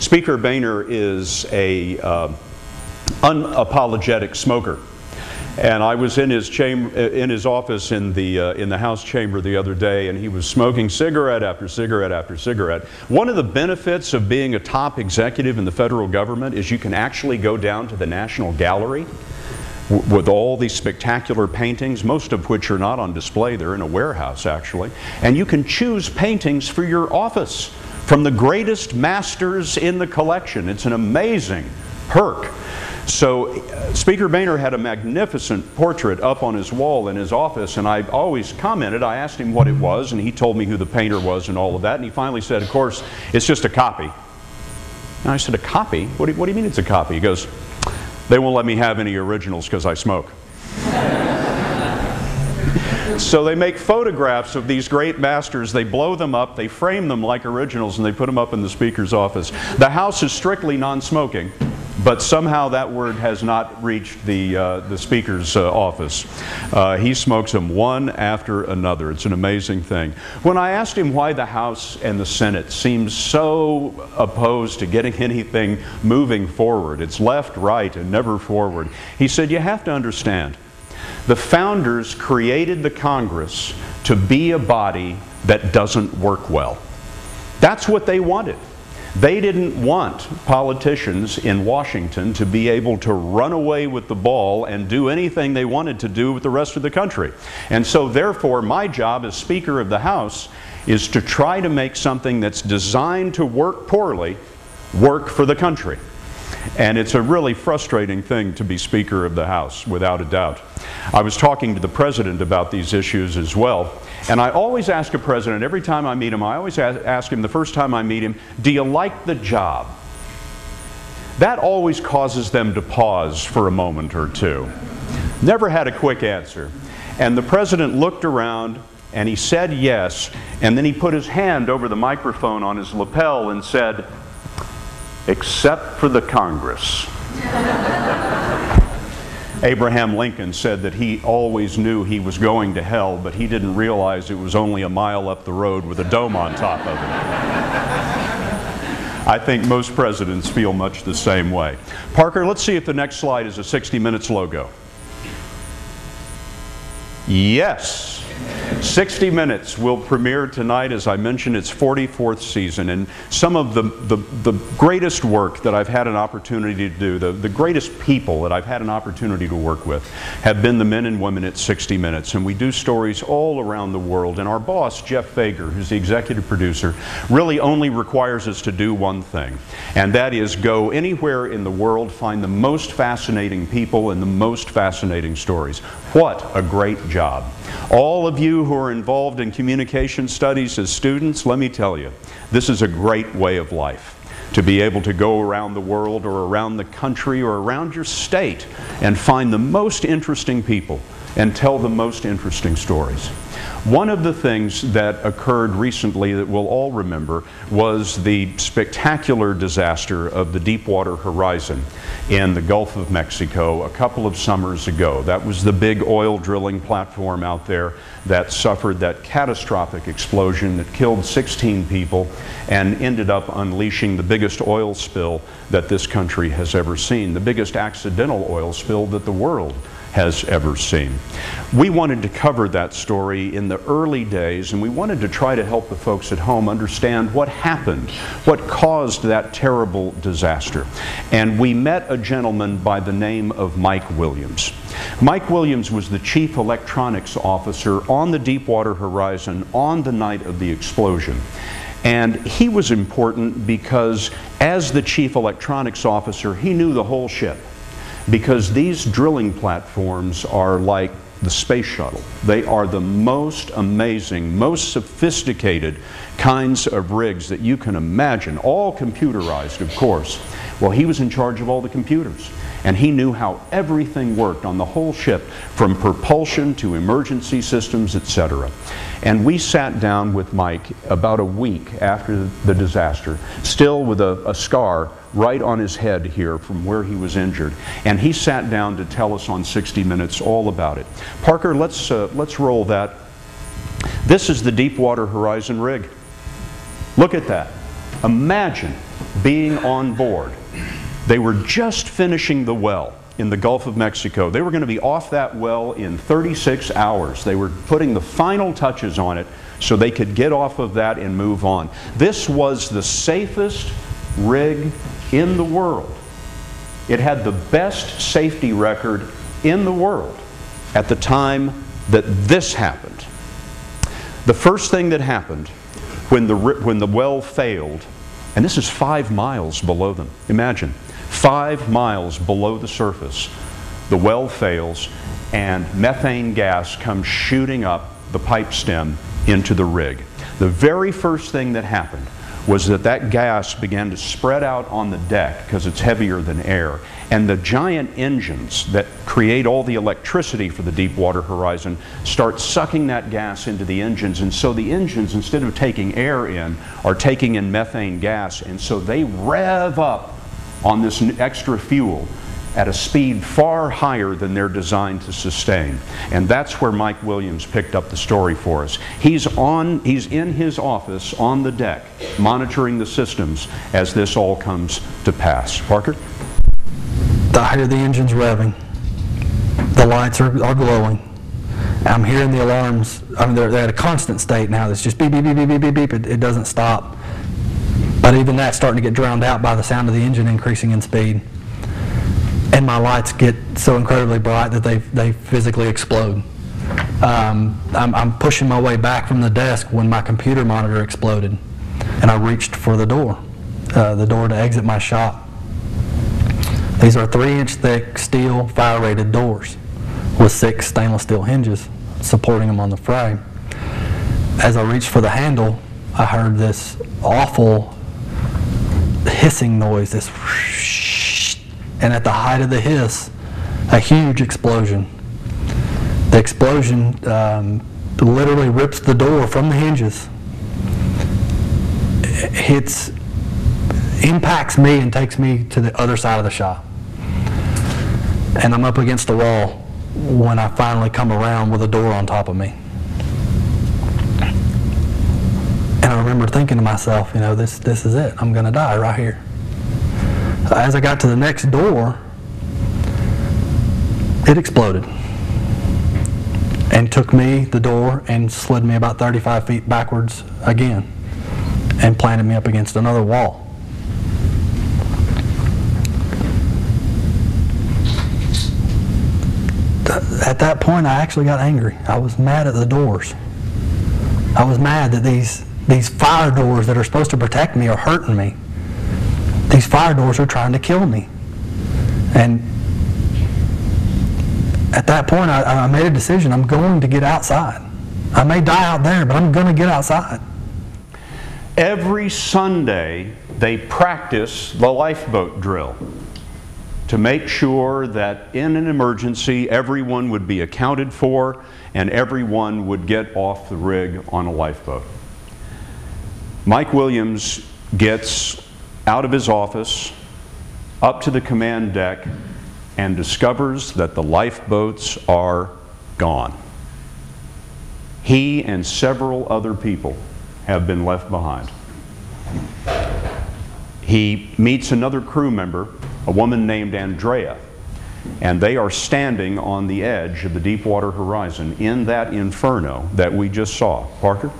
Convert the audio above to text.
Speaker Boehner is a unapologetic smoker. And I was in his office in the House chamber the other day, and he was smoking cigarette after cigarette after cigarette. One of the benefits of being a top executive in the federal government is you can actually go down to the National Gallery with all these spectacular paintings, most of which are not on display. They're in a warehouse, actually. And you can choose paintings for your office from the greatest masters in the collection. It's an amazing perk. So Speaker Boehner had a magnificent portrait up on his wall in his office, and I always commented. I asked him what it was, and he told me who the painter was and all of that, and he finally said, of course, it's just a copy. And I said, a copy? What do you mean it's a copy? He goes, they won't let me have any originals because I smoke. So they make photographs of these great masters, they blow them up, they frame them like originals, and they put them up in the Speaker's office. The House is strictly non-smoking, but somehow that word has not reached the Speaker's office. He smokes them one after another. It's an amazing thing. When I asked him why the House and the Senate seem so opposed to getting anything moving forward, it's left, right, and never forward, he said, you have to understand, the founders created the Congress to be a body that doesn't work well. That's what they wanted. They didn't want politicians in Washington to be able to run away with the ball and do anything they wanted to do with the rest of the country. And so therefore my job as Speaker of the House is to try to make something that's designed to work poorly work for the country. And it's a really frustrating thing to be Speaker of the House, without a doubt. I was talking to the President about these issues as well, and I always ask a President, every time I meet him, I always ask him the first time I meet him, do you like the job? That always causes them to pause for a moment or two. Never had a quick answer. And the President looked around and he said yes, and then he put his hand over the microphone on his lapel and said, except for the Congress. Abraham Lincoln said that he always knew he was going to hell, but he didn't realize it was only a mile up the road with a dome on top of it. I think most presidents feel much the same way. Parker, let's see if the next slide is a 60 Minutes logo. Yes. 60 Minutes will premiere tonight. As I mentioned, its 44th season, and some of the greatest work that I've had an opportunity to do, the greatest people that I've had an opportunity to work with, have been the men and women at 60 Minutes. And we do stories all around the world, and our boss, Jeff Fager, who's the executive producer, really only requires us to do one thing, and that is go anywhere in the world, find the most fascinating people and the most fascinating stories. What a great job. All of you who are involved in communication studies as students, let me tell you, this is a great way of life. To be able to go around the world or around the country or around your state and find the most interesting people and tell the most interesting stories. One of the things that occurred recently that we'll all remember was the spectacular disaster of the Deepwater Horizon in the Gulf of Mexico a couple of summers ago. That was the big oil drilling platform out there that suffered that catastrophic explosion that killed 16 people and ended up unleashing the biggest oil spill that this country has ever seen, the biggest accidental oil spill that the world has ever seen. We wanted to cover that story in the early days, and we wanted to try to help the folks at home understand what happened, what caused that terrible disaster. And we met a gentleman by the name of Mike Williams. Mike Williams was the chief electronics officer on the Deepwater Horizon on the night of the explosion. And he was important because as the chief electronics officer, he knew the whole ship. Because these drilling platforms are like the space shuttle. They are the most amazing, most sophisticated kinds of rigs that you can imagine, all computerized, of course. Well, he was in charge of all the computers, and he knew how everything worked on the whole ship, from propulsion to emergency systems, etc. And we sat down with Mike about a week after the disaster, still with a scar right on his head here from where he was injured. And he sat down to tell us on 60 Minutes all about it. Parker, let's roll that. This is the Deepwater Horizon rig. Look at that. Imagine being on board. They were just finishing the well in the Gulf of Mexico. They were going to be off that well in 36 hours. They were putting the final touches on it so they could get off of that and move on. This was the safest rig in the world. It had the best safety record in the world at the time that this happened. The first thing that happened when the well failed, and this is 5 miles below them. Imagine, 5 miles below the surface, the well fails and methane gas comes shooting up the pipe stem into the rig. The very first thing that happened was that gas began to spread out on the deck because it's heavier than air. And the giant engines that create all the electricity for the Deepwater Horizon start sucking that gas into the engines. And so the engines, instead of taking air in, are taking in methane gas. And so they rev up on this extra fuel at a speed far higher than they're designed to sustain. And that's where Mike Williams picked up the story for us. He's in his office on the deck, monitoring the systems as this all comes to pass. Parker? I hear the engines revving. The lights are glowing. I'm hearing the alarms. I mean, they're at a constant state now. It's just beep, beep, beep, beep, beep, beep, beep. It doesn't stop. But even that's starting to get drowned out by the sound of the engine increasing in speed. And my lights get so incredibly bright that they physically explode. I'm pushing my way back from the desk when my computer monitor exploded, and I reached for the door to exit my shop. These are 3-inch thick steel fire-rated doors with 6 stainless steel hinges supporting them on the frame. As I reached for the handle, I heard this awful hissing noise, this whoosh, and at the height of the hiss, a huge explosion. The explosion literally rips the door from the hinges. It impacts me and takes me to the other side of the shop. And I'm up against the wall when I finally come around with a door on top of me. And I remember thinking to myself, you know, this is it. I'm going to die right here. As I got to the next door, it exploded and took me, the door, and slid me about 35 feet backwards again and planted me up against another wall. At that point, I actually got angry. I was mad at the doors. I was mad that these fire doors that are supposed to protect me are hurting me. These fire doors are trying to kill me. And at that point, I made a decision. I'm going to get outside. I may die out there, but I'm going to get outside. Every Sunday, they practice the lifeboat drill to make sure that in an emergency, everyone would be accounted for and everyone would get off the rig on a lifeboat. Mike Williams gets out of his office, up to the command deck, and discovers that the lifeboats are gone. He and several other people have been left behind. He meets another crew member, a woman named Andrea, and they are standing on the edge of the Deepwater Horizon in that inferno that we just saw. Parker?